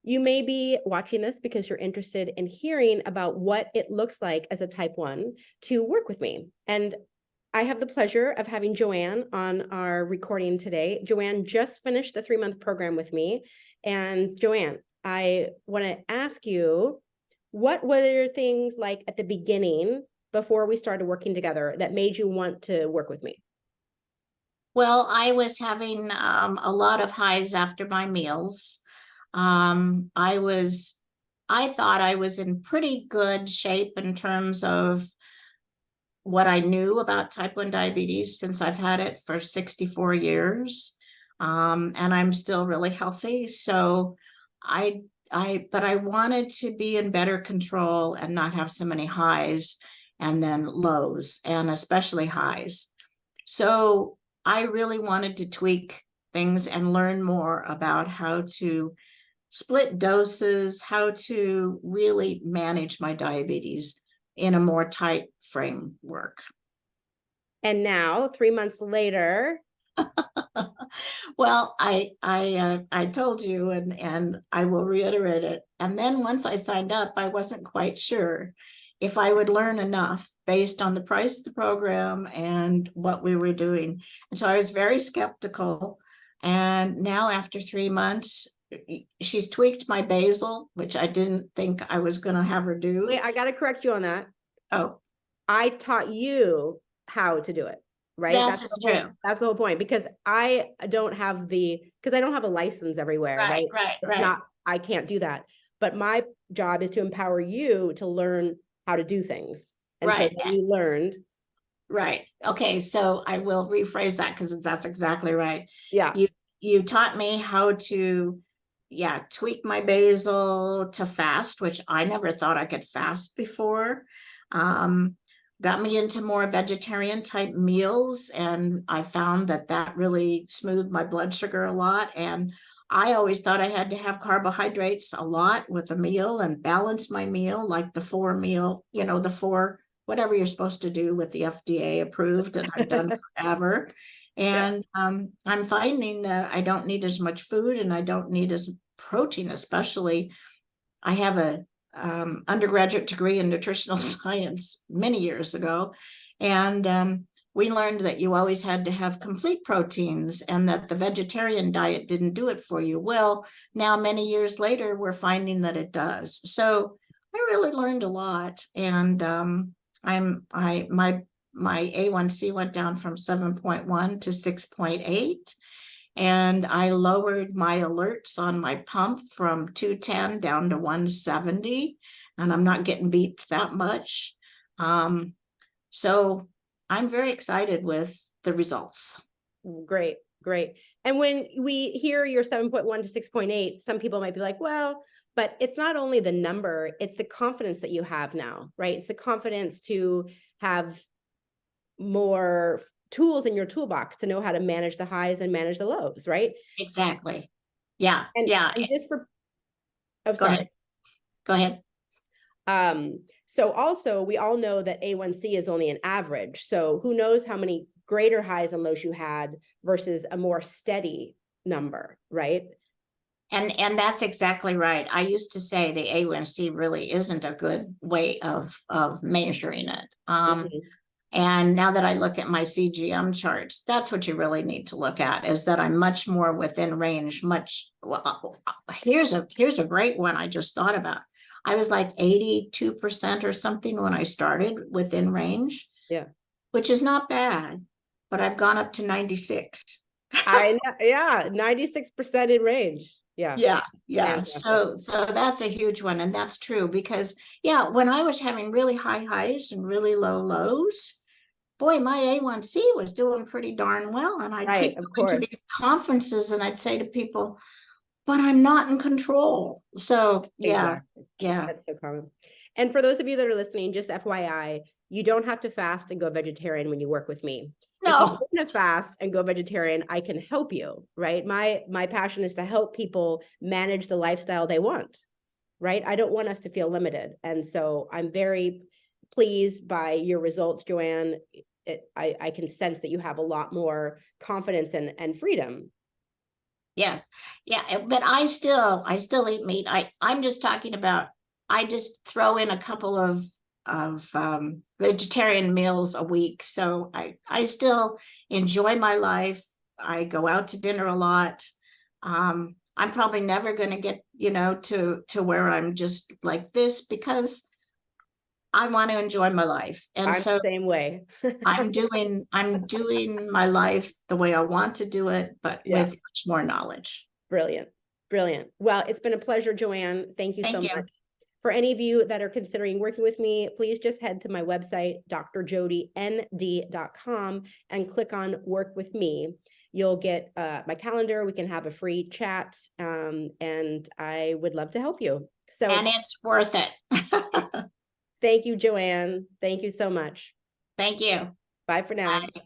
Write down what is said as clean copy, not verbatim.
You may be watching this because you're interested in hearing about what it looks like as a type 1 to work with me. And I have the pleasure of having Joanne on our recording today. Joanne just finished the 3-month program with me. And Joanne, I want to ask you, what were things like at the beginning before we started working together that made you want to work with me? Well, I was having a lot of highs after my meals. I thought I was in pretty good shape in terms of what I knew about type 1 diabetes since I've had it for 64 years. And I'm still really healthy. So but I wanted to be in better control and not have so many highs and then lows, and especially highs. So I really wanted to tweak things and learn more about how to split doses, how to really manage my diabetes in a more tight framework. And now, 3 months later, Well, I told you, and I will reiterate it. And then once I signed up, I wasn't quite sure if I would learn enough based on the price of the program and what we were doing. And so I was very skeptical. And now after 3 months, she's tweaked my basal, which I didn't think I was going to have her do. wait, I got to correct you on that. Oh, I taught you how to do it, right? that's true. That's the whole point, because I don't have a license everywhere, right? It's Right. not, I can't do that. But my job is to empower you to learn how to do things. And so Right. then you learned. Right. Okay. So I will rephrase that because that's exactly right. Yeah. You taught me how to, yeah, tweak my basal to fast, which I never thought I could fast before. Um, Got me into more vegetarian type meals, and I found that that really smoothed my blood sugar a lot. And I always thought I had to have carbohydrates a lot with a meal and balance my meal, like the four meal, the four whatever you're supposed to do with the FDA approved, and I've done forever. Yeah. And I'm finding that I don't need as much food and I don't need as protein, especially. I have a undergraduate degree in nutritional science many years ago, and we learned that you always had to have complete proteins and that the vegetarian diet didn't do it for you. Well, now many years later, we're finding that it does. So I really learned a lot, and my A1C went down from 7.1 to 6.8. And I lowered my alerts on my pump from 210 down to 170, and I'm not getting beat that much. So I'm very excited with the results. Great, great. And when we hear your 7.1 to 6.8, some people might be like, well, but it's not only the number, it's the confidence that you have now, right? It's the confidence to have more tools in your toolbox to know how to manage the highs and manage the lows, right? Exactly. Yeah. And, Yeah. and just for, oh, Go ahead. sorry. Go ahead. So also we all know that A1C is only an average. So who knows how many greater highs and lows you had versus a more steady number, right? And that's exactly right. I used to say the A1C really isn't a good way of measuring it. Mhm. And now that I look at my CGM charts, that's what you really need to look at, is that I'm much more within range. Well, here's a great one I just thought about. I was like 82% or something when I started within range, Yeah. which is not bad, but I've gone up to 96. I know, yeah, 96% in range. Yeah. Yeah. Fantastic. So that's a huge one. And that's true because, yeah, when I was having really high highs and really low lows, boy, my A1C was doing pretty darn well. And I'd Right, keep of going to course. these conferences and I'd say to people, but I'm not in control. So yeah, Exactly. yeah. That's so common. And for those of you that are listening, just FYI, you don't have to fast and go vegetarian when you work with me. If you No, want to fast and go vegetarian, I can help you, right? My passion is to help people manage the lifestyle they want, right? I don't want us to feel limited. And so I'm very pleased by your results, Joanne. I can sense that you have a lot more confidence and freedom. Yes. Yeah. But I still eat meat. I'm just talking about, I just throw in a couple of vegetarian meals a week. So I still enjoy my life. I go out to dinner a lot. I'm probably never going to get, to where I'm just like this, because I want to enjoy my life. And I'm the so same way. I'm doing my life the way I want to do it, but Yeah, with much more knowledge. brilliant. Brilliant. Well, it's been a pleasure, Joanne. Thank you so Thank you. much. For any of you that are considering working with me, please just head to my website, drjodynd.com, and click on Work with Me. You'll get my calendar. We can have a free chat, and I would love to help you. So And it's worth it. thank you, Joanne. Thank you so much. Thank you. Bye for now. Bye.